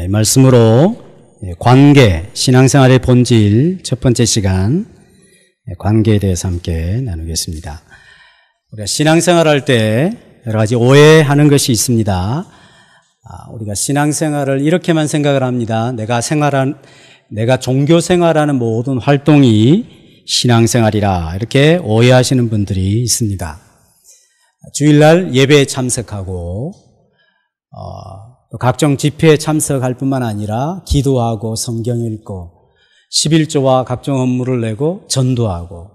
말씀으로 관계, 신앙생활의 본질 첫 번째 시간 관계에 대해서 함께 나누겠습니다. 우리가 신앙생활할 때 여러 가지 오해하는 것이 있습니다. 우리가 신앙생활을 이렇게만 생각을 합니다. 내가 종교 생활하는 모든 활동이 신앙생활이라 이렇게 오해하시는 분들이 있습니다. 주일날 예배에 참석하고 또 각종 집회에 참석할 뿐만 아니라 기도하고 성경 읽고 11조와 각종 업무를 내고 전도하고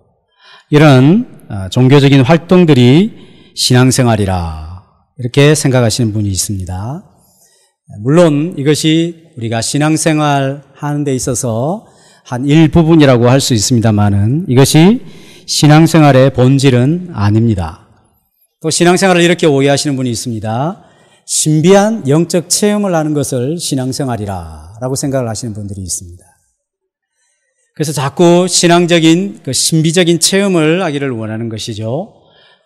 이런 종교적인 활동들이 신앙생활이라 이렇게 생각하시는 분이 있습니다. 물론 이것이 우리가 신앙생활 하는 데 있어서 한 일부분이라고 할 수 있습니다만은 이것이 신앙생활의 본질은 아닙니다. 또 신앙생활을 이렇게 오해하시는 분이 있습니다. 신비한 영적 체험을 하는 것을 신앙생활이라 라고 생각을 하시는 분들이 있습니다. 그래서 자꾸 신앙적인 신비적인 체험을 하기를 원하는 것이죠.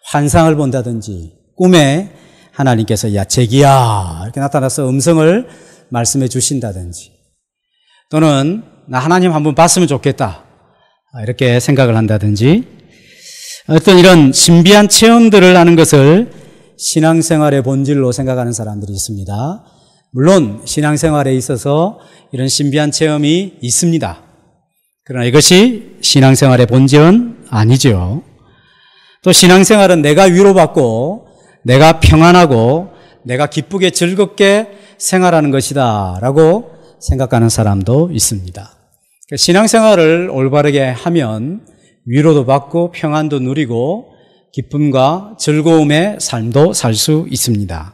환상을 본다든지 꿈에 하나님께서 야 제기야 이렇게 나타나서 음성을 말씀해 주신다든지 또는 나 하나님 한번 봤으면 좋겠다 이렇게 생각을 한다든지 어떤 이런 신비한 체험들을 하는 것을 신앙생활의 본질로 생각하는 사람들이 있습니다. 물론 신앙생활에 있어서 이런 신비한 체험이 있습니다. 그러나 이것이 신앙생활의 본질은 아니죠. 또 신앙생활은 내가 위로받고 내가 평안하고 내가 기쁘게 즐겁게 생활하는 것이다 라고 생각하는 사람도 있습니다. 신앙생활을 올바르게 하면 위로도 받고 평안도 누리고 기쁨과 즐거움의 삶도 살 수 있습니다.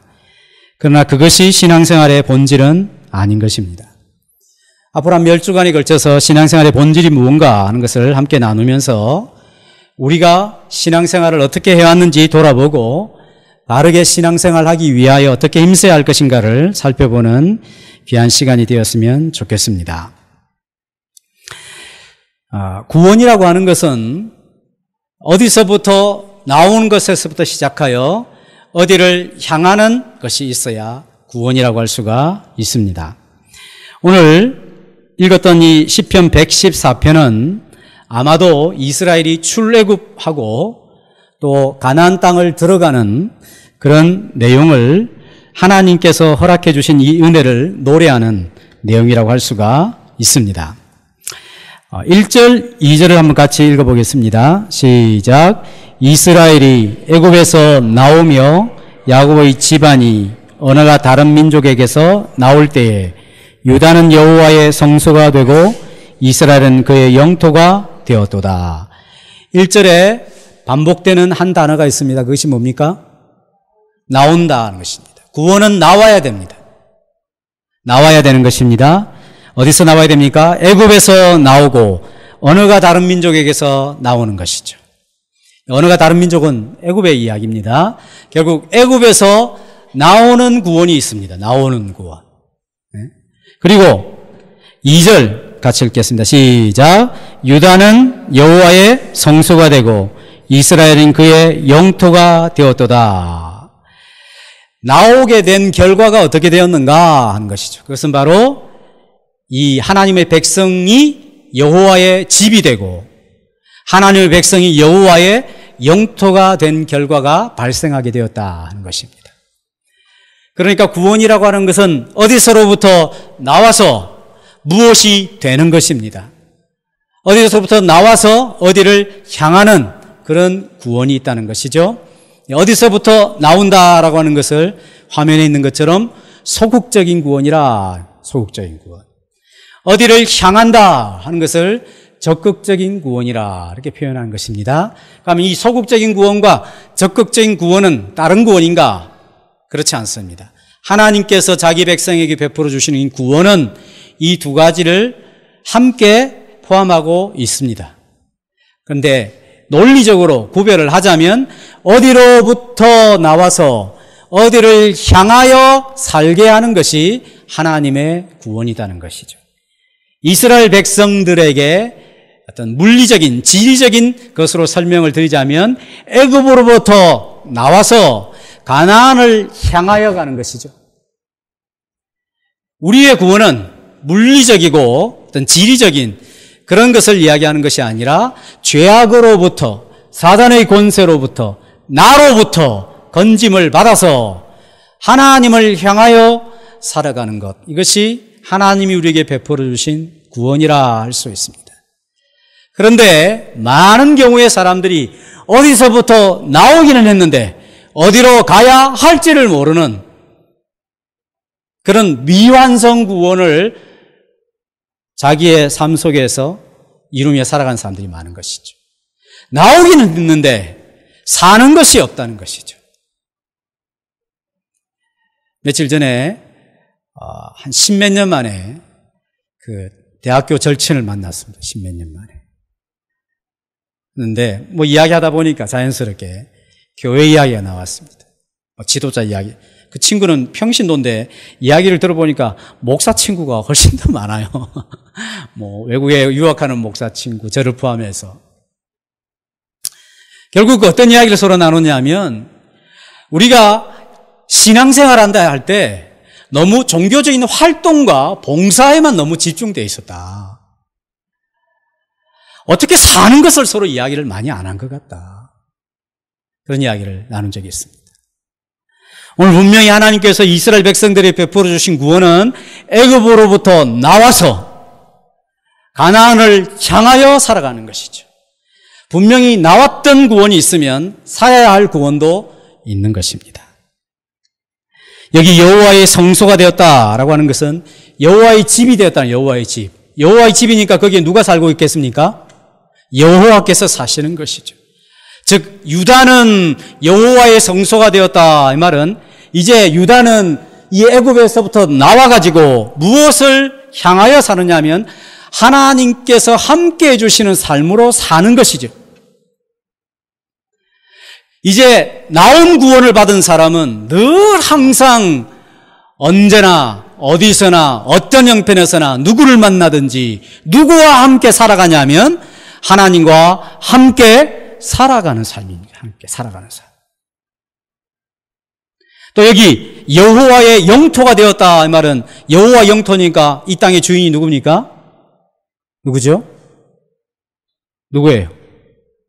그러나 그것이 신앙생활의 본질은 아닌 것입니다. 앞으로 한 몇 주간에 걸쳐서 신앙생활의 본질이 무언가 하는 것을 함께 나누면서 우리가 신앙생활을 어떻게 해왔는지 돌아보고 바르게 신앙생활하기 위하여 어떻게 힘써야 할 것인가를 살펴보는 귀한 시간이 되었으면 좋겠습니다. 구원이라고 하는 것은 어디서부터 나오는 것에서부터 시작하여 어디를 향하는 것이 있어야 구원이라고 할 수가 있습니다. 오늘 읽었던 이 시편 114편은 아마도 이스라엘이 출애굽하고 또 가나안 땅을 들어가는 그런 내용을 하나님께서 허락해 주신 이 은혜를 노래하는 내용이라고 할 수가 있습니다. 1절, 2절을 한번 같이 읽어보겠습니다. 시작. 이스라엘이 애굽에서 나오며 야곱의 집안이 언어가 다른 민족에게서 나올 때에 유다는 여호와의 성소가 되고 이스라엘은 그의 영토가 되었도다. 1절에 반복되는 한 단어가 있습니다. 그것이 뭡니까? 나온다는 것입니다. 구원은 나와야 됩니다. 나와야 되는 것입니다. 어디서 나와야 됩니까? 애굽에서 나오고 언어가 다른 민족에게서 나오는 것이죠. 언어가 다른 민족은 애굽의 이야기입니다. 결국 애굽에서 나오는 구원이 있습니다. 나오는 구원. 그리고 2절 같이 읽겠습니다. 시작. 유다는 여호와의 성소가 되고 이스라엘은 그의 영토가 되었도다. 나오게 된 결과가 어떻게 되었는가 하는 것이죠. 그것은 바로 이 하나님의 백성이 여호와의 집이 되고 하나님의 백성이 여호와의 영토가 된 결과가 발생하게 되었다 하는 것입니다. 그러니까 구원이라고 하는 것은 어디서로부터 나와서 무엇이 되는 것입니다. 어디서부터 나와서 어디를 향하는 그런 구원이 있다는 것이죠. 어디서부터 나온다라고 하는 것을 화면에 있는 것처럼 소극적인 구원이라 소극적인 구원. 어디를 향한다 하는 것을 적극적인 구원이라 이렇게 표현한 것입니다. 그럼 이 소극적인 구원과 적극적인 구원은 다른 구원인가? 그렇지 않습니다. 하나님께서 자기 백성에게 베풀어 주시는 이 구원은 이 두 가지를 함께 포함하고 있습니다. 그런데 논리적으로 구별을 하자면 어디로부터 나와서 어디를 향하여 살게 하는 것이 하나님의 구원이라는 것이죠. 이스라엘 백성들에게 어떤 물리적인, 지리적인 것으로 설명을 드리자면 애굽으로부터 나와서 가나안을 향하여 가는 것이죠. 우리의 구원은 물리적이고 어떤 지리적인 그런 것을 이야기하는 것이 아니라 죄악으로부터, 사단의 권세로부터, 나로부터 건짐을 받아서 하나님을 향하여 살아가는 것, 이것이 하나님이 우리에게 베풀어 주신 구원이라 할 수 있습니다. 그런데 많은 경우에 사람들이 어디서부터 나오기는 했는데 어디로 가야 할지를 모르는 그런 미완성 구원을 자기의 삶 속에서 이루며 살아가는 사람들이 많은 것이죠. 나오기는 했는데 사는 것이 없다는 것이죠. 며칠 전에 한 십몇 년 만에 그 대학교 절친을 만났습니다. 십몇 년 만에. 그런데 뭐 이야기하다 보니까 자연스럽게 교회 이야기가 나왔습니다. 지도자 이야기. 그 친구는 평신도인데 이야기를 들어보니까 목사 친구가 훨씬 더 많아요. 뭐 외국에 유학하는 목사 친구, 저를 포함해서. 결국 어떤 이야기를 서로 나누냐면 우리가 신앙생활 한다 할 때 너무 종교적인 활동과 봉사에만 너무 집중되어 있었다. 어떻게 사는 것을 서로 이야기를 많이 안 한 것 같다. 그런 이야기를 나눈 적이 있습니다. 오늘 분명히 하나님께서 이스라엘 백성들이 베풀어 주신 구원은 애굽으로부터 나와서 가나안을 향하여 살아가는 것이죠. 분명히 나왔던 구원이 있으면 살아야 할 구원도 있는 것입니다. 여기 여호와의 성소가 되었다라고 하는 것은 여호와의 집이 되었다는 여호와의 집. 여호와의 집이니까 거기에 누가 살고 있겠습니까? 여호와께서 사시는 것이죠. 즉 유다는 여호와의 성소가 되었다. 이 말은 이제 유다는 이 애굽에서부터 나와가지고 무엇을 향하여 사느냐 하면 하나님께서 함께해 주시는 삶으로 사는 것이죠. 이제 나온 구원을 받은 사람은 늘 항상 언제나 어디서나 어떤 형편에서나 누구를 만나든지 누구와 함께 살아가냐면 하나님과 함께 살아가는 삶입니다. 함께 살아가는 삶. 또 여기 여호와의 영토가 되었다 이 말은 여호와 영토니까 이 땅의 주인이 누굽니까? 누구죠? 누구예요?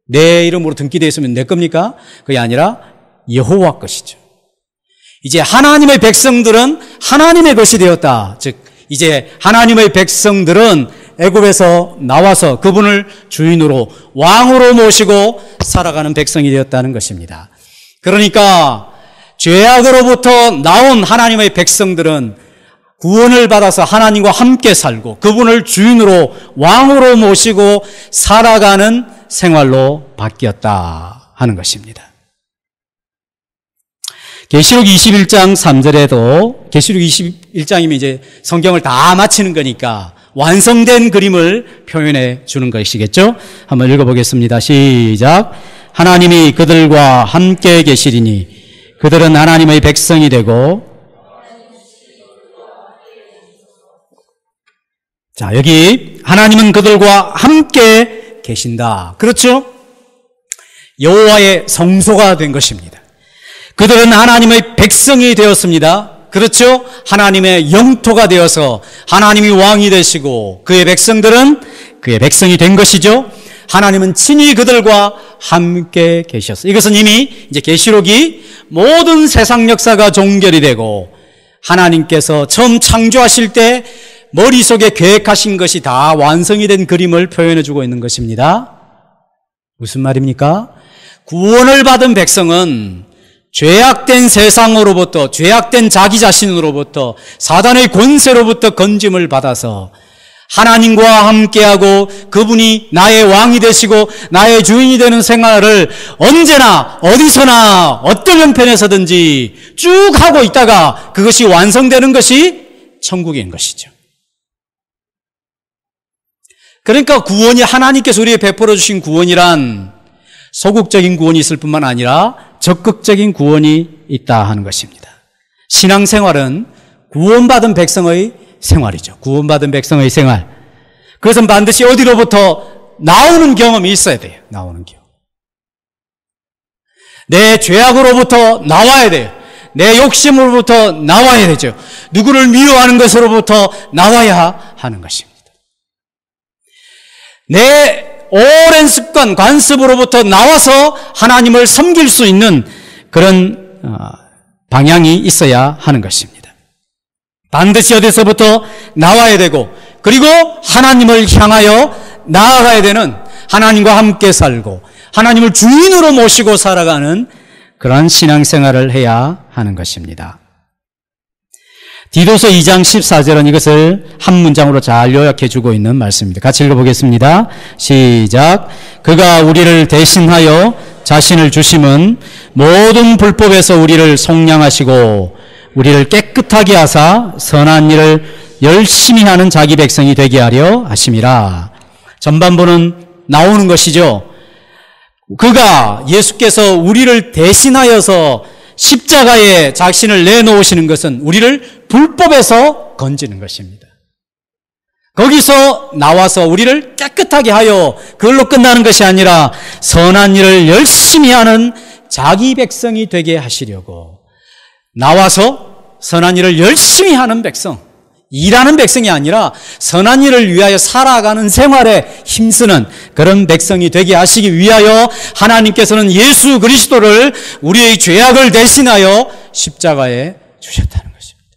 내 이름으로 등기되어 있으면 내 겁니까? 그게 아니라 여호와 것이죠. 이제 하나님의 백성들은 하나님의 것이 되었다. 즉 이제 하나님의 백성들은 애굽에서 나와서 그분을 주인으로 왕으로 모시고 살아가는 백성이 되었다는 것입니다. 그러니까 죄악으로부터 나온 하나님의 백성들은 구원을 받아서 하나님과 함께 살고 그분을 주인으로 왕으로 모시고 살아가는 생활로 바뀌었다 하는 것입니다. 계시록 21장 3절에도 계시록 21장이면 이제 성경을 다 마치는 거니까 완성된 그림을 표현해 주는 것이겠죠? 한번 읽어보겠습니다. 시작. 하나님이 그들과 함께 계시리니 그들은 하나님의 백성이 되고 자, 여기 하나님은 그들과 함께 계신다. 그렇죠? 여호와의 성소가 된 것입니다. 그들은 하나님의 백성이 되었습니다. 그렇죠? 하나님의 영토가 되어서 하나님이 왕이 되시고 그의 백성들은 그의 백성이 된 것이죠. 하나님은 친히 그들과 함께 계셨어요. 이것은 이미 이제 계시록이 모든 세상 역사가 종결이 되고 하나님께서 처음 창조하실 때 머릿속에 계획하신 것이 다 완성이 된 그림을 표현해 주고 있는 것입니다. 무슨 말입니까? 구원을 받은 백성은 죄악된 세상으로부터, 죄악된 자기 자신으로부터, 사단의 권세로부터 건짐을 받아서 하나님과 함께하고 그분이 나의 왕이 되시고 나의 주인이 되는 생활을 언제나 어디서나 어떤 형편에서든지 쭉 하고 있다가 그것이 완성되는 것이 천국인 것이죠. 그러니까 구원이 하나님께서 우리에게 베풀어 주신 구원이란 소극적인 구원이 있을 뿐만 아니라 적극적인 구원이 있다 하는 것입니다. 신앙생활은 구원받은 백성의 생활이죠. 구원받은 백성의 생활. 그것은 반드시 어디로부터 나오는 경험이 있어야 돼요. 나오는 경험. 내 죄악으로부터 나와야 돼요. 내 욕심으로부터 나와야 되죠. 누구를 미워하는 것으로부터 나와야 하는 것입니다. 내 오랜 습관, 관습으로부터 나와서 하나님을 섬길 수 있는 그런 방향이 있어야 하는 것입니다. 반드시 어디서부터 나와야 되고, 그리고 하나님을 향하여 나아가야 되는, 하나님과 함께 살고 하나님을 주인으로 모시고 살아가는 그러한 신앙생활을 해야 하는 것입니다. 디도서 2장 14절은 이것을 한 문장으로 잘 요약해 주고 있는 말씀입니다. 같이 읽어보겠습니다. 시작. 그가 우리를 대신하여 자신을 주심은 모든 불법에서 우리를 속량하시고 우리를 깨끗하게 하사 선한 일을 열심히 하는 자기 백성이 되게 하려 하심이라. 전반부는 나오는 것이죠. 그가, 예수께서 우리를 대신하여서 십자가에 자신을 내놓으시는 것은 우리를 불법에서 건지는 것입니다. 거기서 나와서 우리를 깨끗하게 하여 그걸로 끝나는 것이 아니라 선한 일을 열심히 하는 자기 백성이 되게 하시려고, 나와서 선한 일을 열심히 하는 백성, 일하는 백성이 아니라 선한 일을 위하여 살아가는 생활에 힘쓰는 그런 백성이 되게 하시기 위하여 하나님께서는 예수 그리스도를 우리의 죄악을 대신하여 십자가에 주셨다는 것입니다.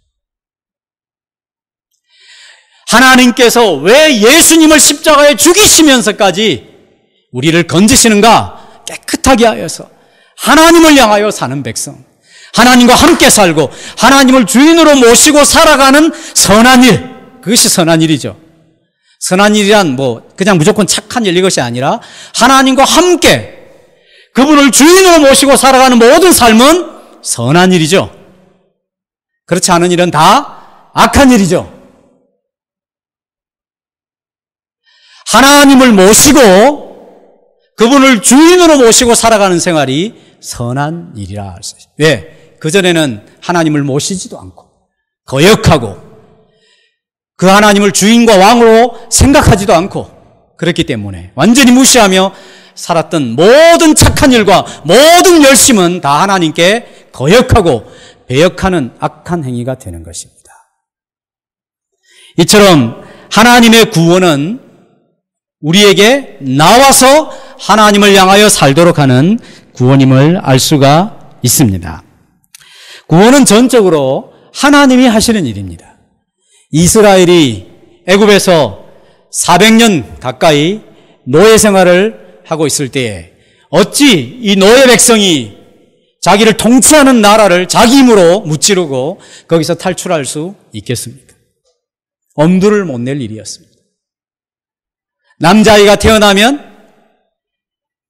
하나님께서 왜 예수님을 십자가에 죽이시면서까지 우리를 건지시는가? 깨끗하게 하여서 하나님을 향하여 사는 백성, 하나님과 함께 살고 하나님을 주인으로 모시고 살아가는 선한 일, 그것이 선한 일이죠. 선한 일이란 그냥 무조건 착한 일, 이것이 아니라 하나님과 함께 그분을 주인으로 모시고 살아가는 모든 삶은 선한 일이죠. 그렇지 않은 일은 다 악한 일이죠. 하나님을 모시고 그분을 주인으로 모시고 살아가는 생활이 선한 일이라 할 수 있어요. 왜? 그전에는 하나님을 모시지도 않고 거역하고 그 하나님을 주인과 왕으로 생각하지도 않고 그랬기 때문에 완전히 무시하며 살았던 모든 착한 일과 모든 열심은 다 하나님께 거역하고 배역하는 악한 행위가 되는 것입니다. 이처럼 하나님의 구원은 우리에게 나와서 하나님을 향하여 살도록 하는 구원임을 알 수가 있습니다. 구원은 전적으로 하나님이 하시는 일입니다. 이스라엘이 애굽에서 400년 가까이 노예 생활을 하고 있을 때에 어찌 이 노예 백성이 자기를 통치하는 나라를 자기 힘으로 무찌르고 거기서 탈출할 수 있겠습니까? 엄두를 못 낼 일이었습니다. 남자아이가 태어나면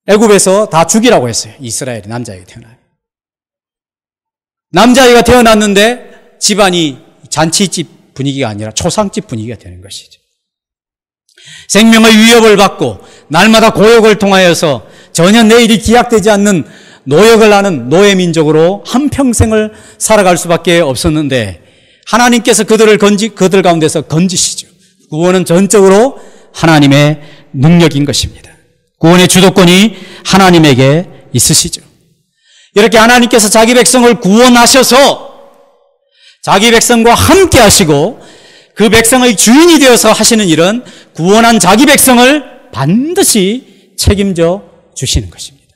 애굽에서 다 죽이라고 했어요. 이스라엘이 남자아이가 태어나요. 남자아이가 태어났는데 집안이 잔치집 분위기가 아니라 초상집 분위기가 되는 것이죠. 생명의 위협을 받고 날마다 고역을 통하여서 전혀 내일이 기약되지 않는 노역을 하는 노예민족으로 한평생을 살아갈 수밖에 없었는데 하나님께서 그들 가운데서 건지시죠. 구원은 전적으로 하나님의 능력인 것입니다. 구원의 주도권이 하나님에게 있으시죠. 이렇게 하나님께서 자기 백성을 구원하셔서 자기 백성과 함께 하시고 그 백성의 주인이 되어서 하시는 일은 구원한 자기 백성을 반드시 책임져 주시는 것입니다.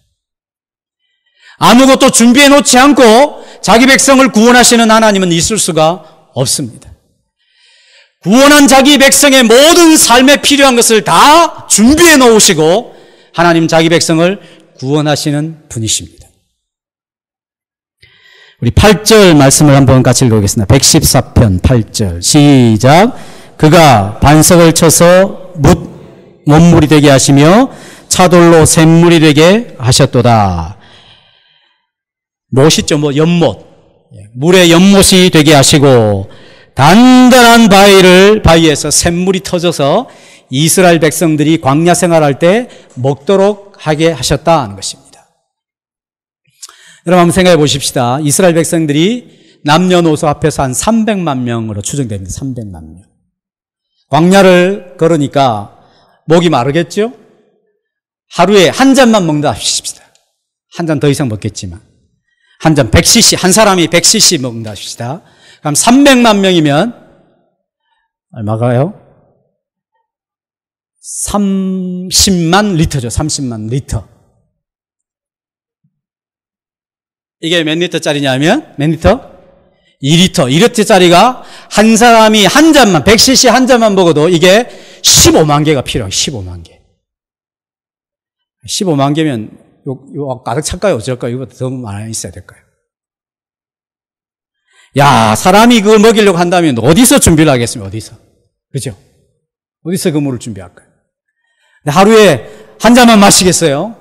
아무것도 준비해 놓지 않고 자기 백성을 구원하시는 하나님은 있을 수가 없습니다. 구원한 자기 백성의 모든 삶에 필요한 것을 다 준비해 놓으시고 하나님 자기 백성을 구원하시는 분이십니다. 우리 8절 말씀을 한번 같이 읽어보겠습니다. 114편 8절 시작. 그가 반석을 쳐서 못물이 되게 하시며 차돌로 샘물이 되게 하셨도다. 못이죠. 연못. 물의 연못이 되게 하시고 단단한 바위에서 샘물이 터져서 이스라엘 백성들이 광야 생활할 때 먹도록 하게 하셨다는 것입니다. 여러분 한번 생각해 보십시다. 이스라엘 백성들이 남녀노소 합해서 한 300만 명으로 추정됩니다. 300만 명. 광야를 걸으니까 목이 마르겠죠? 하루에 한 잔만 먹는다 하십시다. 한 잔 더 이상 먹겠지만 한 잔 100cc, 한 사람이 100cc 먹는다 합시다. 그럼 300만 명이면 얼마가요? 30만 리터죠. 30만 리터. 이게 몇 리터짜리냐면 몇 리터? 2리터. 2리터짜리가 한 사람이 한 잔만 100cc 한 잔만 먹어도 이게 15만 개가 필요해요. 15만 개. 15만 개면 요 가득 찰까요? 어쩔까요? 이거보다 더 많이 있어야 될까요? 야, 사람이 그걸 먹이려고 한다면 어디서 준비를 하겠습니까? 어디서? 그죠? 어디서 그 물을 준비할까요? 하루에 한 잔만 마시겠어요?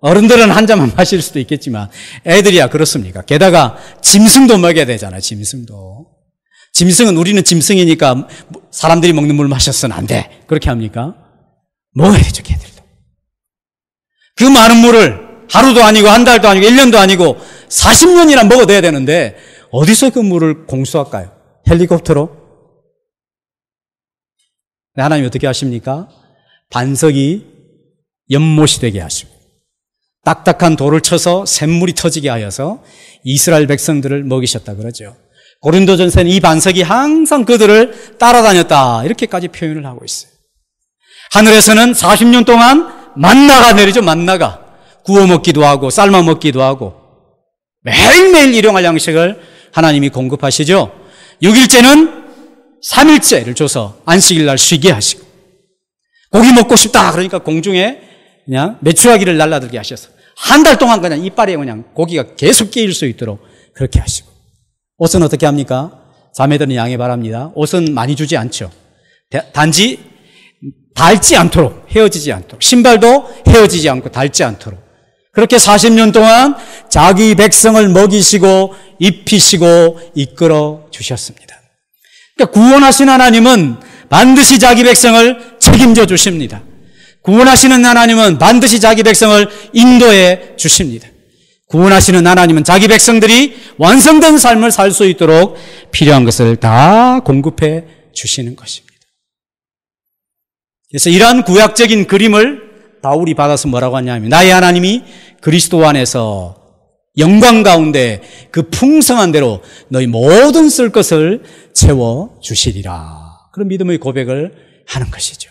어른들은 한 잔만 마실 수도 있겠지만 애들이야 그렇습니까? 게다가 짐승도 먹여야 되잖아요. 짐승도. 짐승은 우리는 짐승이니까 사람들이 먹는 물 마셔서는 안 돼. 그렇게 합니까? 먹어야 되죠, 걔들도. 그 많은 물을 하루도 아니고 한 달도 아니고 1년도 아니고 40년이나 먹어둬야 되는데 어디서 그 물을 공수할까요? 헬리콥터로? 하나님 어떻게 하십니까? 반석이 연못이 되게 하시고 딱딱한 돌을 쳐서 샘물이 터지게 하여서 이스라엘 백성들을 먹이셨다 그러죠. 고린도전서는 이 반석이 항상 그들을 따라다녔다 이렇게까지 표현을 하고 있어요. 하늘에서는 40년 동안 만나가 내리죠. 만나가 구워 먹기도 하고 삶아 먹기도 하고 매일매일 일용할 양식을 하나님이 공급하시죠. 6일째는 3일째를 줘서 안식일 날 쉬게 하시고 고기 먹고 싶다 그러니까 공중에 그냥 메추라기를 날라들게 하셔서 한 달 동안 그냥 이빨에 그냥 고기가 계속 끼일 수 있도록 그렇게 하시고 옷은 어떻게 합니까? 자매들은 양해 바랍니다. 옷은 많이 주지 않죠. 단지 닳지 않도록 헤어지지 않도록 신발도 헤어지지 않고 닳지 않도록 그렇게 40년 동안 자기 백성을 먹이시고 입히시고 이끌어 주셨습니다. 그러니까 구원하신 하나님은 반드시 자기 백성을 책임져 주십니다. 구원하시는 하나님은 반드시 자기 백성을 인도해 주십니다. 구원하시는 하나님은 자기 백성들이 완성된 삶을 살 수 있도록 필요한 것을 다 공급해 주시는 것입니다. 그래서 이러한 구약적인 그림을 바울이 받아서 뭐라고 하냐면 나의 하나님이 그리스도 안에서 영광 가운데 그 풍성한 대로 너희 모든 쓸 것을 채워 주시리라. 그런 믿음의 고백을 하는 것이죠.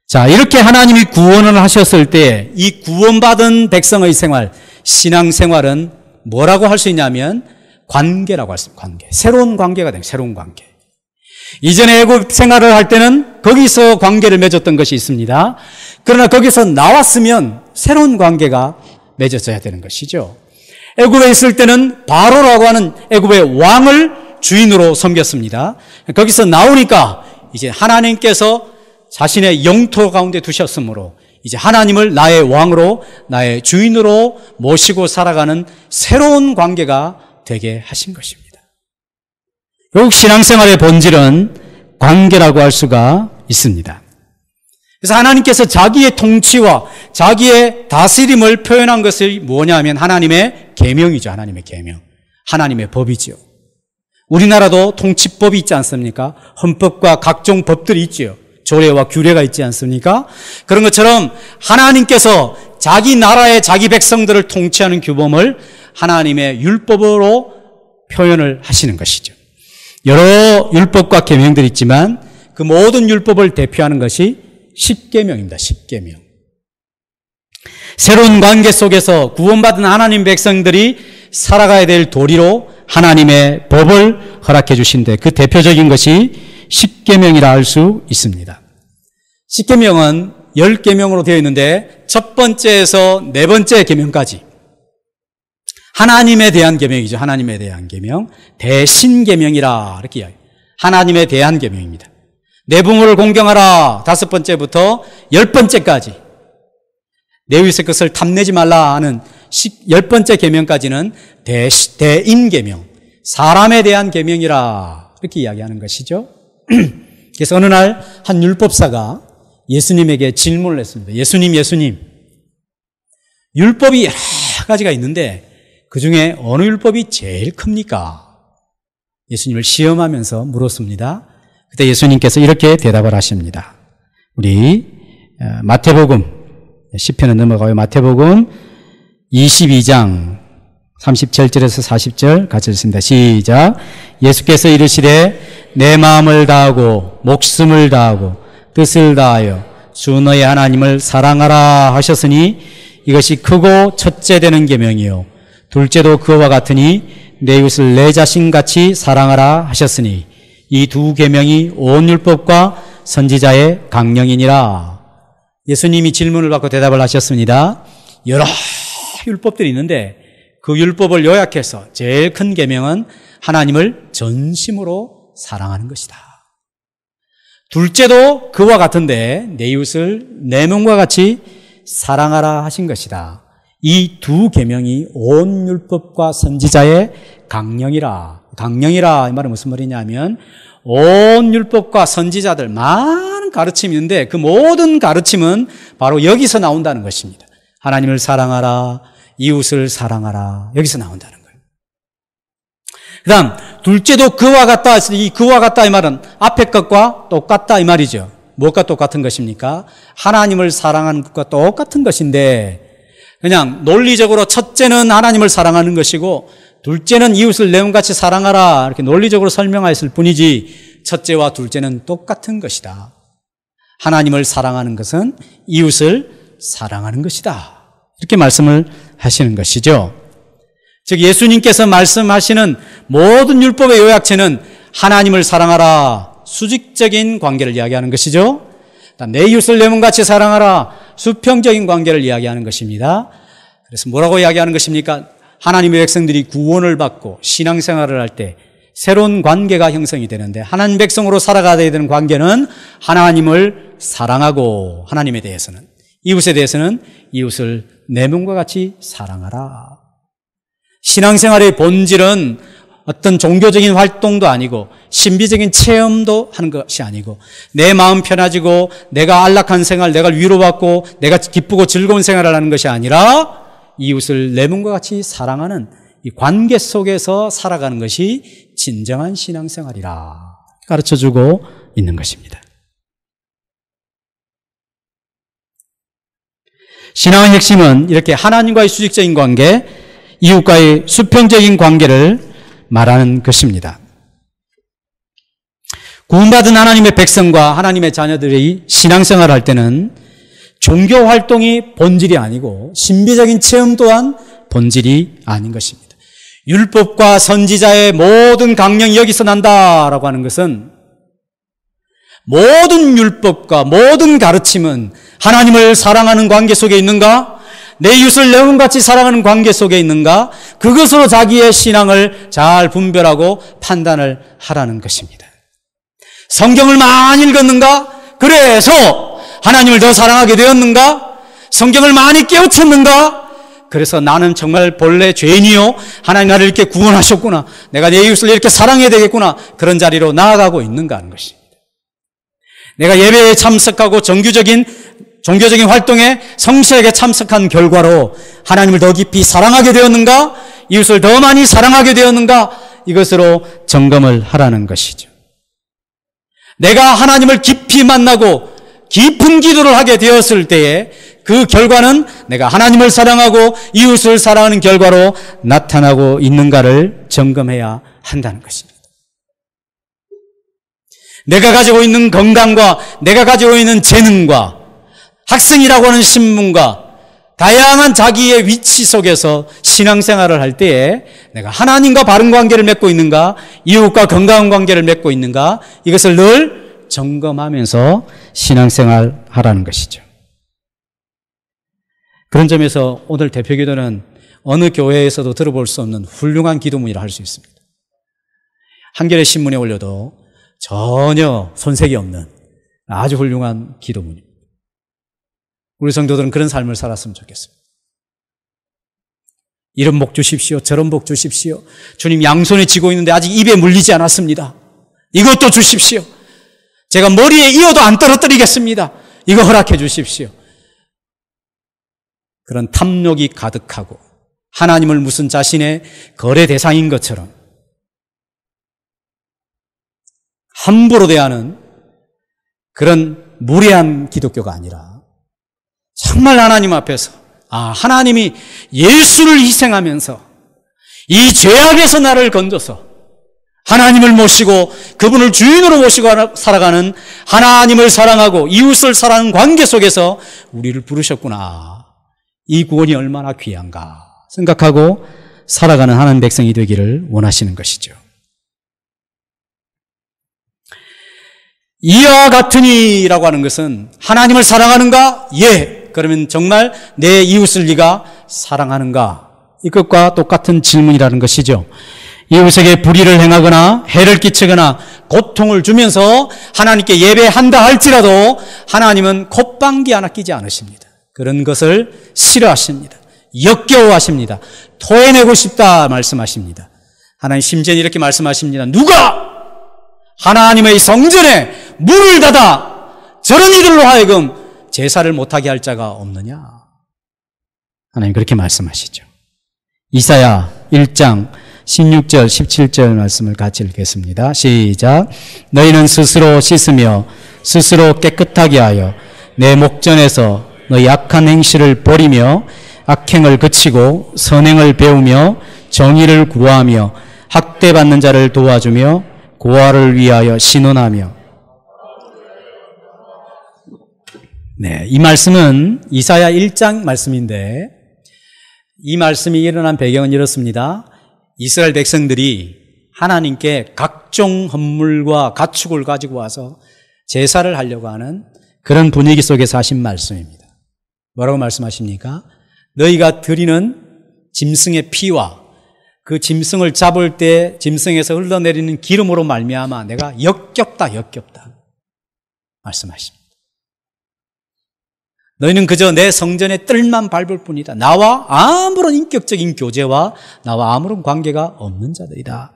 자, 이렇게 하나님이 구원을 하셨을 때 이 구원받은 백성의 생활, 신앙생활은 뭐라고 할 수 있냐면 관계라고 할 수 있습니다. 관계. 새로운 관계가 됩니다. 새로운 관계. 이전에 애굽 생활을 할 때는 거기서 관계를 맺었던 것이 있습니다. 그러나 거기서 나왔으면 새로운 관계가 맺어져야 되는 것이죠. 애굽에 있을 때는 바로라고 하는 애굽의 왕을 주인으로 섬겼습니다. 거기서 나오니까 이제 하나님께서 자신의 영토 가운데 두셨으므로 이제 하나님을 나의 왕으로 나의 주인으로 모시고 살아가는 새로운 관계가 되게 하신 것입니다. 결국 신앙생활의 본질은 관계라고 할 수가 있습니다. 그래서 하나님께서 자기의 통치와 자기의 다스림을 표현한 것이 뭐냐 하면 하나님의 계명이죠. 하나님의 계명. 하나님의 법이죠. 우리나라도 통치법이 있지 않습니까? 헌법과 각종 법들이 있죠. 조례와 규례가 있지 않습니까? 그런 것처럼 하나님께서 자기 나라의 자기 백성들을 통치하는 규범을 하나님의 율법으로 표현을 하시는 것이죠. 여러 율법과 계명들이 있지만 그 모든 율법을 대표하는 것이 십계명입니다. 십계명. 새로운 관계 속에서 구원받은 하나님 백성들이 살아가야 될 도리로 하나님의 법을 허락해 주신데 그 대표적인 것이 십계명이라 할 수 있습니다. 십계명은 10계명으로 되어 있는데 첫 번째에서 네 번째 계명까지 하나님에 대한 계명이죠. 하나님에 대한 계명. 대신계명이라 이렇게 이야기해요. 하나님에 대한 계명입니다. 내 부모를 공경하라. 5번째부터 10번째까지. 내 위의 것을 탐내지 말라 하는 10번째 계명까지는 대인계명. 사람에 대한 계명이라 이렇게 이야기하는 것이죠. 그래서 어느 날 한 율법사가 예수님에게 질문을 했습니다. 예수님, 율법이 여러 가지가 있는데 그 중에 어느 율법이 제일 큽니까? 예수님을 시험하면서 물었습니다. 그때 예수님께서 이렇게 대답을 하십니다. 우리 마태복음 10편은 넘어가요. 마태복음 22장 37절에서 40절 같이 읽습니다. 시작. 예수께서 이르시되 내 마음을 다하고 목숨을 다하고 뜻을 다하여 주 너의 하나님을 사랑하라 하셨으니 이것이 크고 첫째 되는 계명이요 둘째도 그와 같으니 내 이웃을 내 자신같이 사랑하라 하셨으니 이 두 계명이 온 율법과 선지자의 강령이니라. 예수님이 질문을 받고 대답을 하셨습니다. 여러 율법들이 있는데 그 율법을 요약해서 제일 큰 계명은 하나님을 전심으로 사랑하는 것이다. 둘째도 그와 같은데 내 이웃을 내 몸과 같이 사랑하라 하신 것이다. 이 두 계명이 온 율법과 선지자의 강령이라. 강령이라 이 말은 무슨 말이냐면 온 율법과 선지자들 많은 가르침이 있는데 그 모든 가르침은 바로 여기서 나온다는 것입니다. 하나님을 사랑하라, 이웃을 사랑하라, 여기서 나온다는 거예요. 그 다음 둘째도 그와 같다. 이 그와 같다 이 말은 앞에 것과 똑같다 이 말이죠. 무엇과 똑같은 것입니까? 하나님을 사랑하는 것과 똑같은 것인데 그냥 논리적으로 첫째는 하나님을 사랑하는 것이고 둘째는 이웃을 내 몸같이 사랑하라 이렇게 논리적으로 설명하였을 뿐이지 첫째와 둘째는 똑같은 것이다. 하나님을 사랑하는 것은 이웃을 사랑하는 것이다. 이렇게 말씀을 하시는 것이죠. 즉 예수님께서 말씀하시는 모든 율법의 요약체는 하나님을 사랑하라 수직적인 관계를 이야기하는 것이죠. 내 이웃을 내 몸같이 사랑하라 수평적인 관계를 이야기하는 것입니다. 그래서 뭐라고 이야기하는 것입니까? 하나님의 백성들이 구원을 받고 신앙생활을 할 때 새로운 관계가 형성이 되는데 하나님 백성으로 살아가야 되는 관계는 하나님을 사랑하고 하나님에 대해서는 이웃에 대해서는 이웃을 내 몸과 같이 사랑하라. 신앙생활의 본질은 어떤 종교적인 활동도 아니고 신비적인 체험도 하는 것이 아니고 내 마음 편해지고 내가 안락한 생활, 내가 위로받고 내가 기쁘고 즐거운 생활을 하는 것이 아니라 이웃을 내 몸과 같이 사랑하는 이 관계 속에서 살아가는 것이 진정한 신앙생활이라 가르쳐주고 있는 것입니다. 신앙의 핵심은 이렇게 하나님과의 수직적인 관계, 이웃과의 수평적인 관계를 말하는 것입니다. 구원받은 하나님의 백성과 하나님의 자녀들이 신앙생활을 할 때는 종교 활동이 본질이 아니고 신비적인 체험 또한 본질이 아닌 것입니다. 율법과 선지자의 모든 강령이 여기서 난다라고 하는 것은 모든 율법과 모든 가르침은 하나님을 사랑하는 관계 속에 있는가? 내 이웃을 내 몸같이 사랑하는 관계 속에 있는가? 그것으로 자기의 신앙을 잘 분별하고 판단을 하라는 것입니다. 성경을 많이 읽었는가? 그래서 하나님을 더 사랑하게 되었는가? 성경을 많이 깨우쳤는가? 그래서 나는 정말 본래 죄인이요 하나님 나를 이렇게 구원하셨구나, 내가 내 이웃을 이렇게 사랑해야 되겠구나, 그런 자리로 나아가고 있는가 하는 것입니다. 내가 예배에 참석하고 정규적인 종교적인 활동에 성실하게 참석한 결과로 하나님을 더 깊이 사랑하게 되었는가? 이웃을 더 많이 사랑하게 되었는가? 이것으로 점검을 하라는 것이죠. 내가 하나님을 깊이 만나고 깊은 기도를 하게 되었을 때에 그 결과는 내가 하나님을 사랑하고 이웃을 사랑하는 결과로 나타나고 있는가를 점검해야 한다는 것입니다. 내가 가지고 있는 건강과 내가 가지고 있는 재능과 학생이라고 하는 신분과 다양한 자기의 위치 속에서 신앙생활을 할 때에 내가 하나님과 바른 관계를 맺고 있는가, 이웃과 건강한 관계를 맺고 있는가, 이것을 늘 점검하면서 신앙생활 하라는 것이죠. 그런 점에서 오늘 대표기도는 어느 교회에서도 들어볼 수 없는 훌륭한 기도문이라 할 수 있습니다. 한겨레 신문에 올려도 전혀 손색이 없는 아주 훌륭한 기도문입니다. 우리 성도들은 그런 삶을 살았으면 좋겠습니다. 이런 복 주십시오, 저런 복 주십시오, 주님 양손에 쥐고 있는데 아직 입에 물리지 않았습니다, 이것도 주십시오, 제가 머리에 이어도 안 떨어뜨리겠습니다, 이거 허락해 주십시오. 그런 탐욕이 가득하고 하나님을 무슨 자신의 거래 대상인 것처럼 함부로 대하는 그런 무례한 기독교가 아니라 정말 하나님 앞에서 하나님이 예수를 희생하면서 이 죄악에서 나를 건져서 하나님을 모시고 그분을 주인으로 모시고 살아가는 하나님을 사랑하고 이웃을 사랑하는 관계 속에서 우리를 부르셨구나. 이 구원이 얼마나 귀한가 생각하고 살아가는 하나님 백성이 되기를 원하시는 것이죠. 이와 같으니라고 하는 것은 하나님을 사랑하는가? 예. 그러면 정말 내 이웃을 네가 사랑하는가? 이것과 똑같은 질문이라는 것이죠. 이웃에게 불의를 행하거나 해를 끼치거나 고통을 주면서 하나님께 예배한다 할지라도 하나님은 콧방귀 하나 끼지 않으십니다. 그런 것을 싫어하십니다. 역겨워하십니다. 토해내고 싶다 말씀하십니다. 하나님 심지어는 이렇게 말씀하십니다. 누가 하나님의 성전에 문을 닫아 저런 이들로 하여금 제사를 못하게 할 자가 없느냐? 하나님 그렇게 말씀하시죠. 이사야 1장 16절 17절 말씀을 같이 읽겠습니다. 시작. 너희는 스스로 씻으며 스스로 깨끗하게 하여 내 목전에서 너희 악한 행실을 버리며 악행을 그치고 선행을 배우며 정의를 구하며 학대받는 자를 도와주며 고아를 위하여 신원하며. 네, 이 말씀은 이사야 1장 말씀인데 이 말씀이 일어난 배경은 이렇습니다. 이스라엘 백성들이 하나님께 각종 헌물과 가축을 가지고 와서 제사를 하려고 하는 그런 분위기 속에서 하신 말씀입니다. 뭐라고 말씀하십니까? 너희가 드리는 짐승의 피와 그 짐승을 잡을 때 짐승에서 흘러내리는 기름으로 말미암아 내가 역겹다 말씀하십니다. 너희는 그저 내 성전의 뜰만 밟을 뿐이다. 나와 아무런 인격적인 교제와 나와 아무런 관계가 없는 자들이다.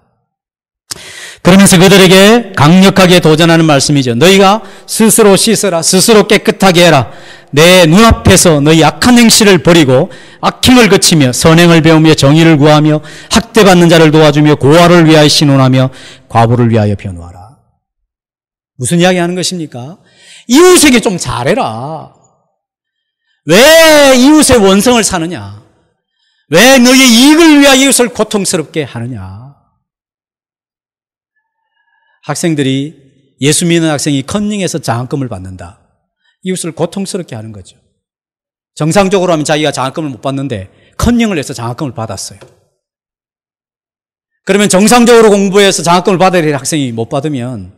그러면서 그들에게 강력하게 도전하는 말씀이죠. 너희가 스스로 씻어라. 스스로 깨끗하게 해라. 내 눈앞에서 너희 악한 행실을 버리고 악행을 그치며 선행을 배우며 정의를 구하며 학대받는 자를 도와주며 고아를 위하여 신원하며 과부를 위하여 변호하라. 무슨 이야기 하는 것입니까? 이웃에게 좀 잘해라. 왜 이웃의 원성을 사느냐? 왜 너희의 이익을 위하여 이웃을 고통스럽게 하느냐? 학생들이 예수 믿는 학생이 컨닝해서 장학금을 받는다. 이웃을 고통스럽게 하는 거죠. 정상적으로 하면 자기가 장학금을 못 받는데 컨닝을 해서 장학금을 받았어요. 그러면 정상적으로 공부해서 장학금을 받아야 될 학생이 못 받으면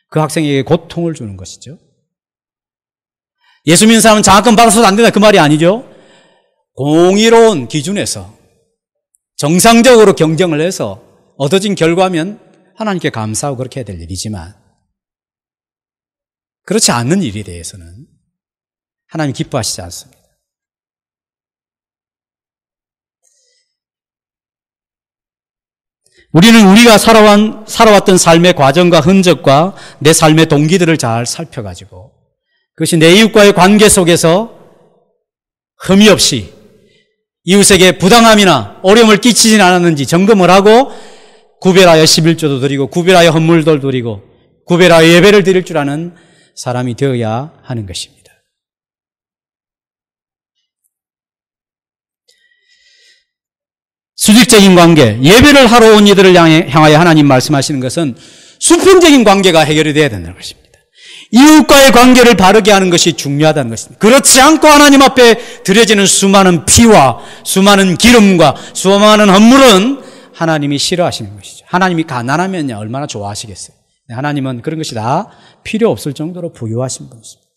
그 학생에게 고통을 주는 것이죠. 예수 믿는 사람은 장학금 받아서도 안 된다 그 말이 아니죠. 공의로운 기준에서 정상적으로 경쟁을 해서 얻어진 결과면 하나님께 감사하고 그렇게 해야 될 일이지만 그렇지 않는 일에 대해서는 하나님 기뻐하시지 않습니다. 우리는 우리가 살아왔던 삶의 과정과 흔적과 내 삶의 동기들을 잘 살펴가지고 그것이 내 이웃과의 관계 속에서 흠이 없이 이웃에게 부당함이나 어려움을 끼치진 않았는지 점검을 하고 구별하여 11조도 드리고 구별하여 헌물도 드리고 구별하여 예배를 드릴 줄 아는 사람이 되어야 하는 것입니다. 수직적인 관계, 예배를 하러 온 이들을 향하여 하나님 말씀하시는 것은 수평적인 관계가 해결이 되어야 된다는 것입니다. 이웃과의 관계를 바르게 하는 것이 중요하다는 것입니다. 그렇지 않고 하나님 앞에 드려지는 수많은 피와 수많은 기름과 수많은 헌물은 하나님이 싫어하시는 것이죠. 하나님이 가난하면 얼마나 좋아하시겠어요. 하나님은 그런 것이 다 필요 없을 정도로 부유하신 분이십니다.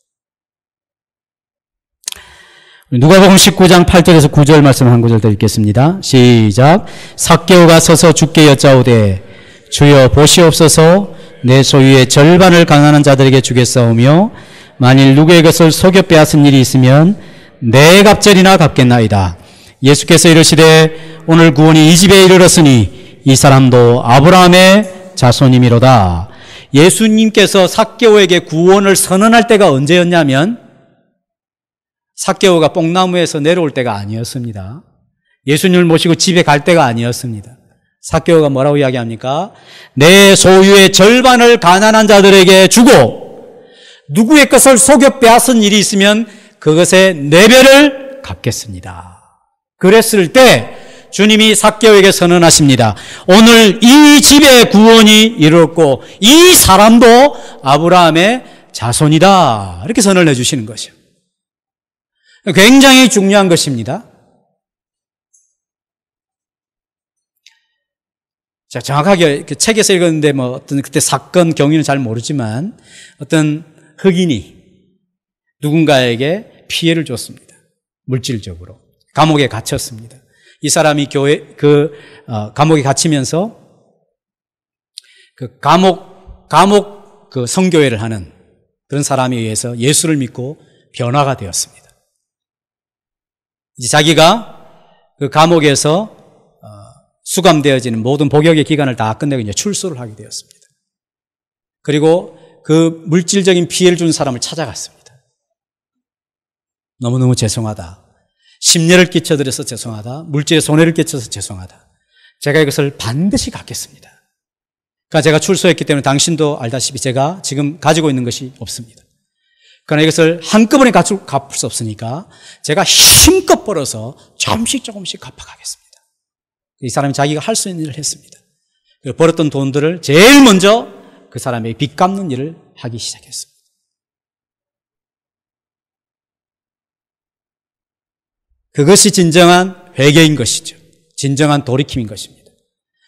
누가복음 19장 8절에서 9절 말씀 한 구절 더 읽겠습니다. 시작. 삭개오가 서서 주께 여짜오되 주여 보시옵소서 내 소유의 절반을 가난한 자들에게 주겠사오며 만일 누구의 것을 속여 빼앗은 일이 있으면 내 갑절이나 갚겠나이다. 예수께서 이르시되 오늘 구원이 이 집에 이르렀으니 이 사람도 아브라함의 자손이미로다. 예수님께서 삭개오에게 구원을 선언할 때가 언제였냐면 삭개오가 뽕나무에서 내려올 때가 아니었습니다. 예수님을 모시고 집에 갈 때가 아니었습니다. 삭개오가 뭐라고 이야기합니까? 내 소유의 절반을 가난한 자들에게 주고 누구의 것을 속여 빼앗은 일이 있으면 그것의 4배를 갚겠습니다. 그랬을 때 주님이 삭개오에게 선언하십니다. 오늘 이 집의 구원이 이루었고 이 사람도 아브라함의 자손이다. 이렇게 선언을 해주시는 것이요. 굉장히 중요한 것입니다. 자, 정확하게 책에서 읽었는데 어떤 그때 사건 경위는 잘 모르지만 어떤 흑인이 누군가에게 피해를 줬습니다. 물질적으로. 감옥에 갇혔습니다. 이 사람이 감옥에 갇히면서 감옥 성교회를 하는 그런 사람에 의해서 예수를 믿고 변화가 되었습니다. 이제 자기가 그 감옥에서 수감되어지는 모든 복역의 기간을 다 끝내고 이제 출소를 하게 되었습니다. 그리고 그 물질적인 피해를 준 사람을 찾아갔습니다. 너무너무 죄송하다. 심려를 끼쳐드려서 죄송하다. 물질에 손해를 끼쳐서 죄송하다. 제가 이것을 반드시 갚겠습니다. 그러니까 제가 출소했기 때문에 당신도 알다시피 제가 지금 가지고 있는 것이 없습니다. 그러나 이것을 한꺼번에 갚을 수 없으니까 제가 힘껏 벌어서 조금씩 갚아가겠습니다. 이 사람이 자기가 할 수 있는 일을 했습니다. 그리고 벌었던 돈들을 제일 먼저 그 사람에게 빚 갚는 일을 하기 시작했습니다. 그것이 진정한 회개인 것이죠. 진정한 돌이킴인 것입니다.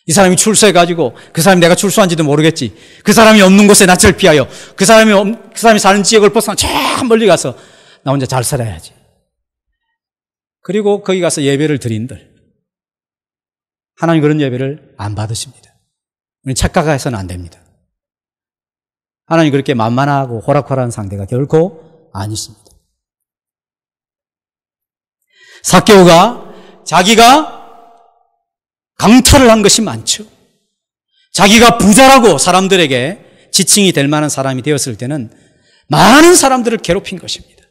이 사람이 출소해가지고 그 사람이 내가 출소한지도 모르겠지. 그 사람이 없는 곳에 낯을 피하여 그 사람이 사는 지역을 벗어나 저 멀리 가서 나 혼자 잘 살아야지. 그리고 거기 가서 예배를 드린들. 하나님 그런 예배를 안 받으십니다. 착각해서는 안 됩니다. 하나님 그렇게 만만하고 호락호락한 상대가 결코 아니십니다. 삭개오가 자기가 강탈을 한 것이 많죠. 자기가 부자라고 사람들에게 지칭이 될 만한 사람이 되었을 때는 많은 사람들을 괴롭힌 것입니다.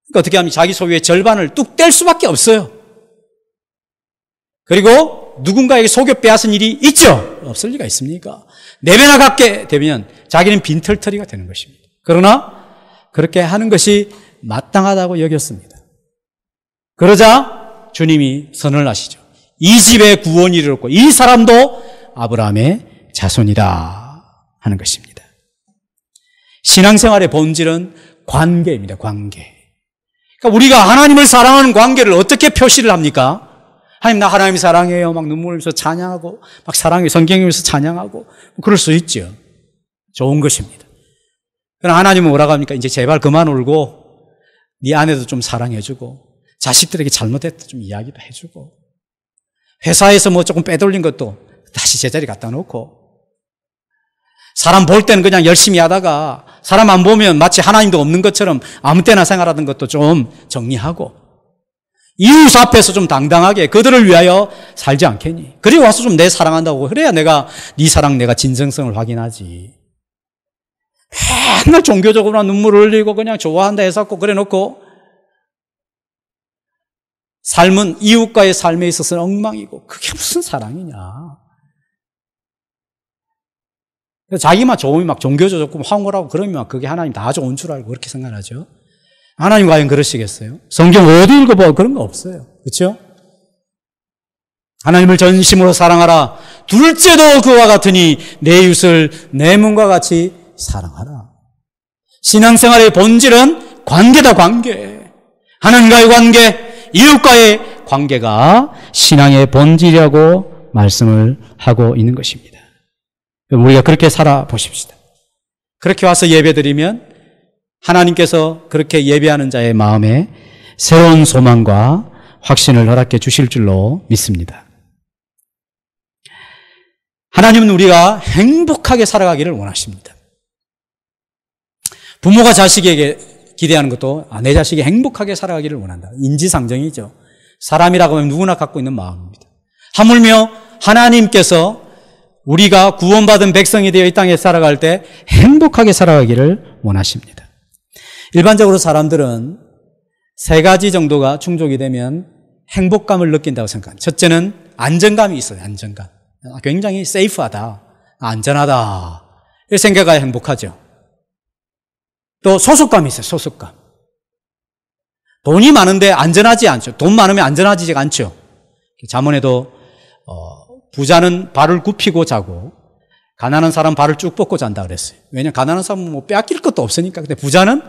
그러니까 어떻게 하면 자기 소유의 절반을 뚝 뗄 수밖에 없어요. 그리고 누군가에게 속여 빼앗은 일이 있죠? 없을 리가 있습니까? 4배나 갖게 되면 자기는 빈털터리가 되는 것입니다. 그러나 그렇게 하는 것이 마땅하다고 여겼습니다. 그러자 주님이 선언을 하시죠. 이 집의 구원이 이르렀고 이 사람도 아브라함의 자손이다 하는 것입니다. 신앙생활의 본질은 관계입니다. 관계. 그러니까 우리가 하나님을 사랑하는 관계를 어떻게 표시를 합니까? 하나님 나 하나님 사랑해요. 막 눈물 흘리면서 찬양하고 막 사랑해 성경 읽으면서 찬양하고 그럴 수 있죠. 좋은 것입니다. 그러나 하나님은 뭐라고 합니까? 이제 제발 그만 울고 네 아내도 좀 사랑해주고 자식들에게 잘못했다 좀 이야기도 해주고 회사에서 뭐 조금 빼돌린 것도 다시 제자리 갖다 놓고 사람 볼 때는 그냥 열심히 하다가 사람 안 보면 마치 하나님도 없는 것처럼 아무 때나 생활하던 것도 좀 정리하고 이웃 앞에서 좀 당당하게 그들을 위하여 살지 않겠니? 그리고 와서 좀 내 사랑한다고 그래야 내가 네 사랑 내가 진정성을 확인하지. 맨날 종교적으로 눈물을 흘리고 그냥 좋아한다 해서 그래 놓고 삶은 이웃과의 삶에 있어서는 엉망이고 그게 무슨 사랑이냐. 자기만 좋으면 막 종교적으로 황홀하고 그러면 그게 하나님 다 좋은 줄 알고 그렇게 생각하죠. 하나님 과연 그러시겠어요? 성경 어디 읽어봐 그런 거 없어요. 그렇죠? 하나님을 전심으로 사랑하라. 둘째도 그와 같으니 내 이웃을 내 몸과 같이 사랑하라. 신앙생활의 본질은 관계다. 관계. 하나님과의 관계, 이웃과의 관계가 신앙의 본질이라고 말씀을 하고 있는 것입니다. 우리가 그렇게 살아보십시다. 그렇게 와서 예배드리면 하나님께서 그렇게 예배하는 자의 마음에 새로운 소망과 확신을 허락해 주실 줄로 믿습니다. 하나님은 우리가 행복하게 살아가기를 원하십니다. 부모가 자식에게 기대하는 것도 내 자식이 행복하게 살아가기를 원한다. 인지상정이죠. 사람이라고 하면 누구나 갖고 있는 마음입니다. 하물며 하나님께서 우리가 구원받은 백성이 되어 이 땅에 살아갈 때 행복하게 살아가기를 원하십니다. 일반적으로 사람들은 3가지 정도가 충족이 되면 행복감을 느낀다고 생각합니다. 첫째는 안정감이 있어요. 안정감. 굉장히 세이프하다. 안전하다. 이 생각이 행복하죠. 또 소속감이 있어요. 소속감. 돈이 많은데 안전하지 않죠. 돈 많으면 안전하지 않죠. 잠언에도 부자는 발을 굽히고 자고 가난한 사람 발을 쭉 뻗고 잔다 그랬어요. 왜냐하면 가난한 사람은 뭐 빼앗길 것도 없으니까. 근데 부자는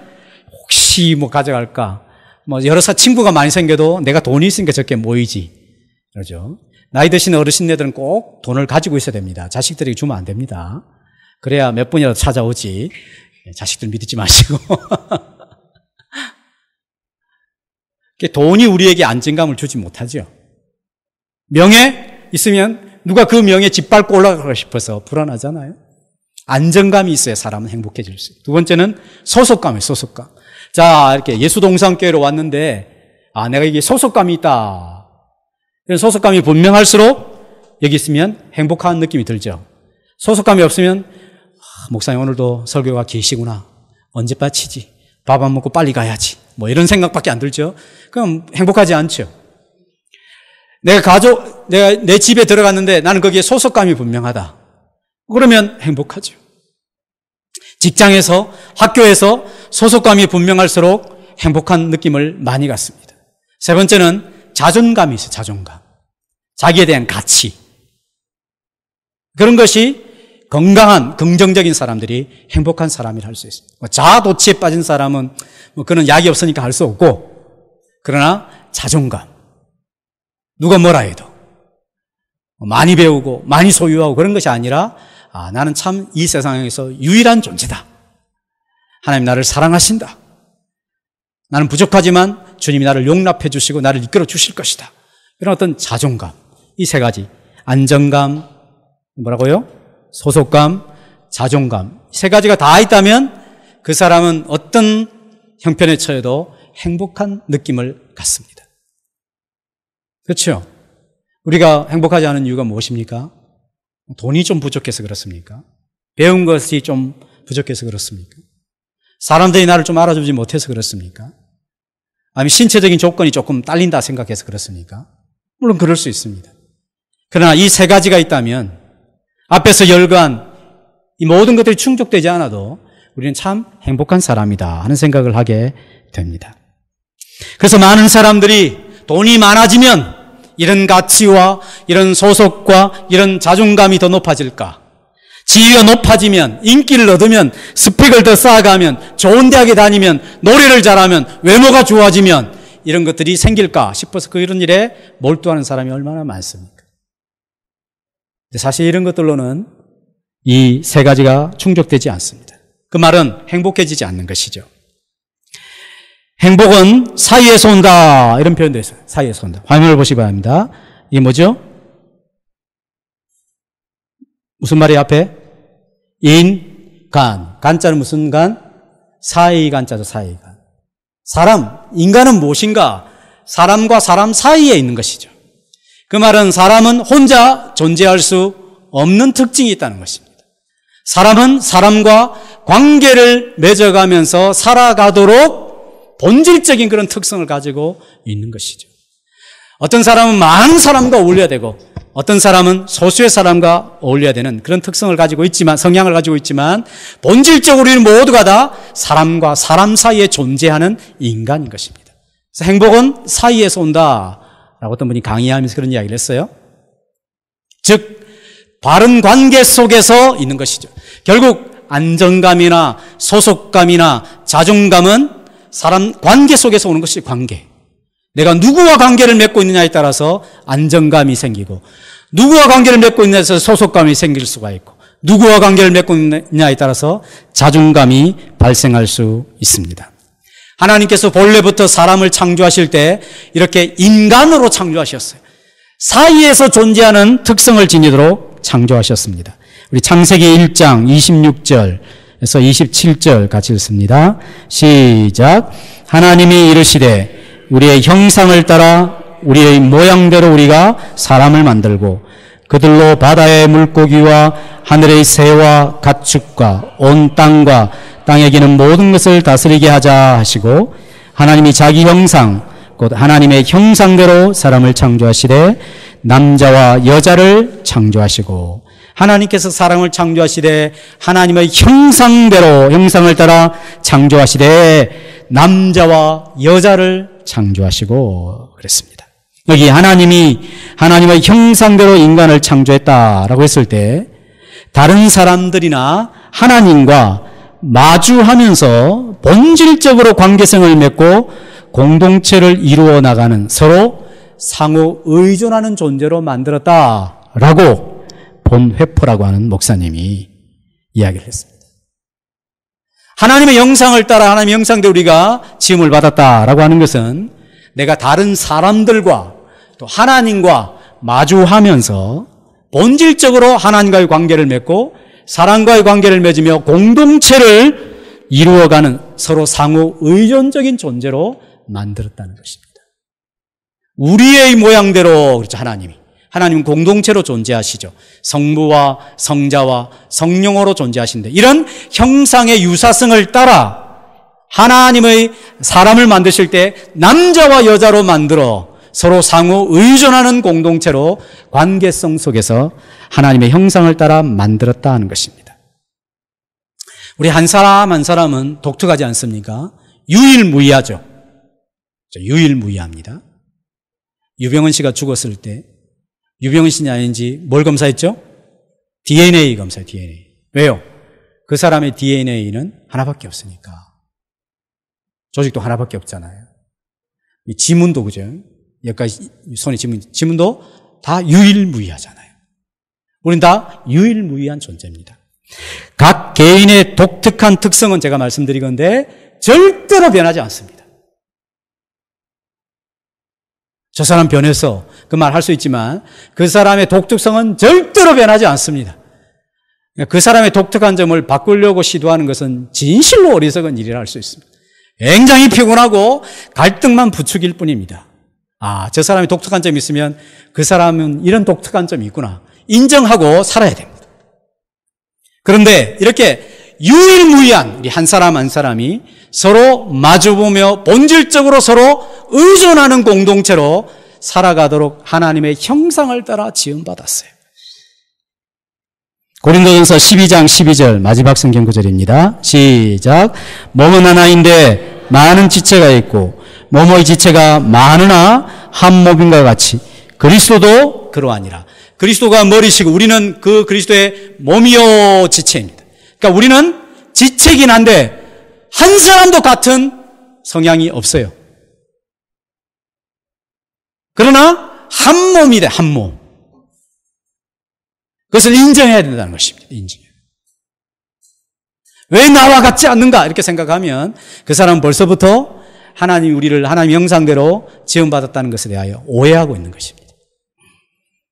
혹시 뭐 가져갈까? 뭐 여러 친구가 많이 생겨도 내가 돈이 있으니까 저렇게 모이지. 그러죠. 나이 드신 어르신네들은 꼭 돈을 가지고 있어야 됩니다. 자식들에게 주면 안 됩니다. 그래야 몇 번이라도 찾아오지. 자식들 믿지 마시고. 돈이 우리에게 안정감을 주지 못하죠. 명예 있으면 누가 그 명예 짓밟고 올라가고 싶어서 불안하잖아요. 안정감이 있어야 사람은 행복해질 수 있어요. 두 번째는 소속감이에요. 소속감. 자, 이렇게 예수동산교회로 왔는데 내가 이게 소속감이 있다. 소속감이 분명할수록 여기 있으면 행복한 느낌이 들죠. 소속감이 없으면 목사님 오늘도 설교가 기시구나. 언제 빠치지? 밥 안 먹고 빨리 가야지. 뭐 이런 생각밖에 안 들죠. 그럼 행복하지 않죠. 내가 내 집에 들어갔는데 나는 거기에 소속감이 분명하다. 그러면 행복하죠. 직장에서, 학교에서 소속감이 분명할수록 행복한 느낌을 많이 갖습니다. 세 번째는 자존감이 있어요. 자존감. 자기에 대한 가치. 그런 것이 건강한 긍정적인 사람들이 행복한 사람이라 할 수 있습니다. 자아도취에 빠진 사람은 그는 약이 없으니까 할 수 없고, 그러나 자존감. 누가 뭐라 해도 많이 배우고 많이 소유하고 그런 것이 아니라 나는 참 이 세상에서 유일한 존재다. 하나님 나를 사랑하신다. 나는 부족하지만 주님이 나를 용납해 주시고 나를 이끌어 주실 것이다. 이런 어떤 자존감. 이 세 가지. 안정감, 뭐라고요? 소속감, 자존감. 세 가지가 다 있다면 그 사람은 어떤 형편에 처해도 행복한 느낌을 갖습니다. 그렇죠? 우리가 행복하지 않은 이유가 무엇입니까? 돈이 좀 부족해서 그렇습니까? 배운 것이 좀 부족해서 그렇습니까? 사람들이 나를 좀 알아주지 못해서 그렇습니까? 아니면 신체적인 조건이 조금 딸린다 생각해서 그렇습니까? 물론 그럴 수 있습니다. 그러나 이 세 가지가 있다면 앞에서 열거한 이 모든 것들이 충족되지 않아도 우리는 참 행복한 사람이다 하는 생각을 하게 됩니다. 그래서 많은 사람들이 돈이 많아지면 이런 가치와 이런 소속과 이런 자존감이 더 높아질까? 지위가 높아지면, 인기를 얻으면, 스펙을 더 쌓아가면, 좋은 대학에 다니면, 노래를 잘하면, 외모가 좋아지면 이런 것들이 생길까 싶어서 이런 일에 몰두하는 사람이 얼마나 많습니까? 사실 이런 것들로는 이 세 가지가 충족되지 않습니다. 그 말은 행복해지지 않는 것이죠. 행복은 사이에서 온다. 이런 표현도 있어요. 사이에서 온다. 화면을 보시기 바랍니다. 이게 뭐죠? 무슨 말이에요, 앞에? 인간. 간자는 무슨 간? 사이간자죠, 사이간. 사람, 인간은 무엇인가? 사람과 사람 사이에 있는 것이죠. 그 말은 사람은 혼자 존재할 수 없는 특징이 있다는 것입니다. 사람은 사람과 관계를 맺어가면서 살아가도록 본질적인 그런 특성을 가지고 있는 것이죠. 어떤 사람은 많은 사람과 어울려야 되고 어떤 사람은 소수의 사람과 어울려야 되는 그런 특성을 가지고 있지만, 성향을 가지고 있지만 본질적으로 우리는 모두가 다 사람과 사람 사이에 존재하는 인간인 것입니다. 그래서 행복은 사이에서 온다라고 어떤 분이 강의하면서 그런 이야기를 했어요. 즉 바른 관계 속에서 있는 것이죠. 결국 안정감이나 소속감이나 자존감은 사람 관계 속에서 오는 것이 관계. 내가 누구와 관계를 맺고 있느냐에 따라서 안정감이 생기고, 누구와 관계를 맺고 있느냐에서 소속감이 생길 수가 있고, 누구와 관계를 맺고 있느냐에 따라서 자존감이 발생할 수 있습니다. 하나님께서 본래부터 사람을 창조하실 때 이렇게 인간으로 창조하셨어요. 사이에서 존재하는 특성을 지니도록 창조하셨습니다. 우리 창세기 1장 26절에서 27절 같이 읽습니다. 시작. 하나님이 이르시되 우리의 형상을 따라 우리의 모양대로 우리가 사람을 만들고 그들로 바다의 물고기와 하늘의 새와 가축과 온 땅과 땅에 기는 모든 것을 다스리게 하자 하시고, 하나님이 자기 형상 곧 하나님의 형상대로 사람을 창조하시되 남자와 여자를 창조하시고, 하나님께서 사람을 창조하시되 하나님의 형상대로 형상을 따라 창조하시되 남자와 여자를 창조하시고 그랬습니다. 여기 하나님이 하나님의 형상대로 인간을 창조했다라고 했을 때 다른 사람들이나 하나님과 마주하면서 본질적으로 관계성을 맺고 공동체를 이루어 나가는 서로 상호 의존하는 존재로 만들었다라고 본회포라고 하는 목사님이 이야기를 했습니다. 하나님의 형상을 따라 하나님의 형상대로 우리가 지음을 받았다라고 하는 것은 내가 다른 사람들과 또 하나님과 마주하면서 본질적으로 하나님과의 관계를 맺고 사람과의 관계를 맺으며 공동체를 이루어가는 서로 상호 의존적인 존재로 만들었다는 것입니다. 우리의 모양대로 그렇죠. 하나님은 공동체로 존재하시죠. 성부와 성자와 성령으로 존재하신데 이런 형상의 유사성을 따라 하나님의 사람을 만드실 때 남자와 여자로 만들어 서로 상호 의존하는 공동체로 관계성 속에서 하나님의 형상을 따라 만들었다 하는 것입니다. 우리 한 사람 한 사람은 독특하지 않습니까? 유일무이하죠. 유일무이합니다. 유병헌 씨가 죽었을 때 유병헌 씨냐 아닌지 뭘 검사했죠? DNA 검사해요. DNA. 왜요? 그 사람의 DNA는 하나밖에 없으니까. 조직도 하나밖에 없잖아요. 이 지문도 그죠? 여기까지 손에 지문도 다 유일무이하잖아요. 우린 다 유일무이한 존재입니다. 각 개인의 독특한 특성은 제가 말씀드리건데 절대로 변하지 않습니다. 저 사람 변해서 그 말 할 수 있지만 그 사람의 독특성은 절대로 변하지 않습니다. 그 사람의 독특한 점을 바꾸려고 시도하는 것은 진실로 어리석은 일이라 할 수 있습니다. 굉장히 피곤하고 갈등만 부추길 뿐입니다. 저 사람이 독특한 점이 있으면 그 사람은 이런 독특한 점이 있구나 인정하고 살아야 됩니다. 그런데 이렇게 유일무이한 우리 한 사람 한 사람이 서로 마주보며 본질적으로 서로 의존하는 공동체로 살아가도록 하나님의 형상을 따라 지음받았어요. 고린도전서 12장 12절 마지막 성경 구절입니다. 시작. 몸은 하나인데 많은 지체가 있고 몸의 지체가 많으나 한 몸인과 같이 그리스도도 그러하니라. 그리스도가 머리시고 우리는 그 그리스도의 몸이요 지체입니다. 그러니까 우리는 지체긴 한데 한 사람도 같은 성향이 없어요. 그러나 한 몸이 돼, 한 몸. 그것을 인정해야 된다는 것입니다. 인정해요. 왜 나와 같지 않는가? 이렇게 생각하면 그 사람은 벌써부터 하나님이 우리를 하나님 형상대로 지음받았다는 것에 대하여 오해하고 있는 것입니다.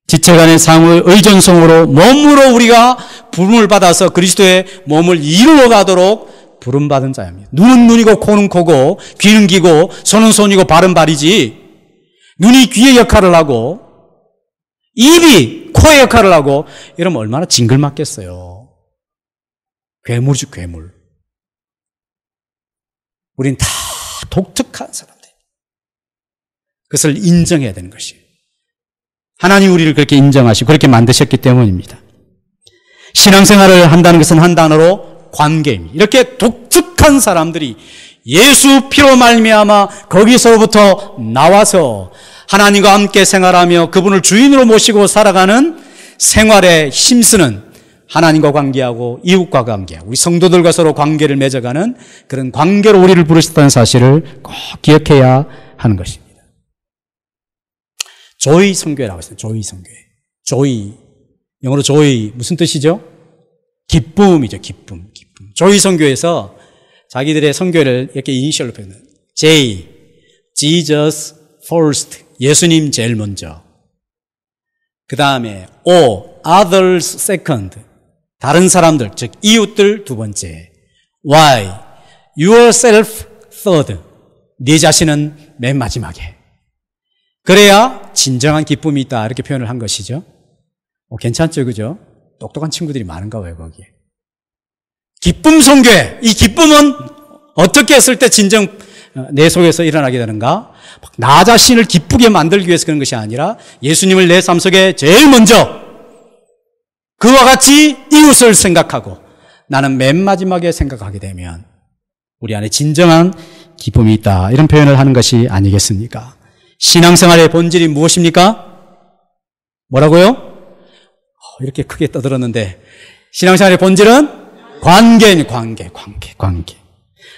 지체 간의 상호의 의존성으로 몸으로 우리가 부름을 받아서 그리스도의 몸을 이루어가도록 부름받은 자입니다. 눈은 눈이고 코는 코고 귀는 귀고 손은 손이고 발은 발이지 눈이 귀의 역할을 하고 입이 코의 역할을 하고 이러면 얼마나 징글맞겠어요. 괴물이죠, 괴물. 우린 다 독특한 사람들. 그것을 인정해야 되는 것이에요. 하나님 우리를 그렇게 인정하시고 그렇게 만드셨기 때문입니다. 신앙생활을 한다는 것은 한 단어로 관계입니다. 이렇게 독특한 사람들이 예수 피로 말미암아 거기서부터 나와서 하나님과 함께 생활하며 그분을 주인으로 모시고 살아가는 생활에 힘쓰는 하나님과 관계하고 이웃과 관계하고 우리 성도들과 서로 관계를 맺어가는 그런 관계로 우리를 부르셨다는 사실을 꼭 기억해야 하는 것입니다. 조이 선교회라고 했어요. 조이 선교회. 조이. 영어로 조이 무슨 뜻이죠? 기쁨이죠. 기쁨. 조이 선교회에서 자기들의 선교회를 이렇게 이니셜로 표현해요. J. Jesus first. 예수님 제일 먼저. 그 다음에 O. Others second. 다른 사람들, 즉 이웃들 두 번째. Y. Yourself third. 네 자신은 맨 마지막에. 그래야 진정한 기쁨이 있다 이렇게 표현을 한 것이죠. 괜찮죠, 그죠? 똑똑한 친구들이 많은가 봐요, 거기에. 기쁨 선교회. 이 기쁨은 어떻게 했을 때 진정 내 속에서 일어나게 되는가? 나 자신을 기쁘게 만들기 위해서 그런 것이 아니라 예수님을 내 삶 속에 제일 먼저 그와 같이 이웃을 생각하고 나는 맨 마지막에 생각하게 되면 우리 안에 진정한 기쁨이 있다. 이런 표현을 하는 것이 아니겠습니까? 신앙생활의 본질이 무엇입니까? 뭐라고요? 이렇게 크게 떠들었는데 신앙생활의 본질은 관계입니다. 관계.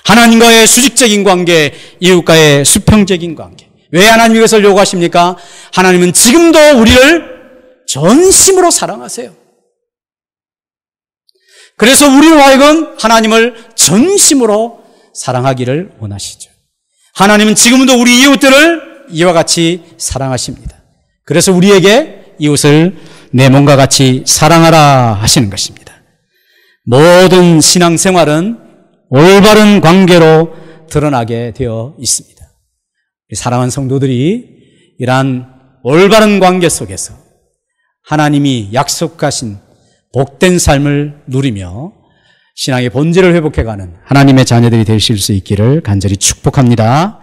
하나님과의 수직적인 관계, 이웃과의 수평적인 관계. 왜 하나님이 이것을 요구하십니까? 하나님은 지금도 우리를 전심으로 사랑하세요. 그래서 우리로 하여금 하나님을 전심으로 사랑하기를 원하시죠. 하나님은 지금도 우리 이웃들을 이와 같이 사랑하십니다. 그래서 우리에게 이웃을 내 몸과 같이 사랑하라 하시는 것입니다. 모든 신앙생활은 올바른 관계로 드러나게 되어 있습니다. 사랑하는 성도들이 이러한 올바른 관계 속에서 하나님이 약속하신 복된 삶을 누리며 신앙의 본질을 회복해가는 하나님의 자녀들이 되실 수 있기를 간절히 축복합니다.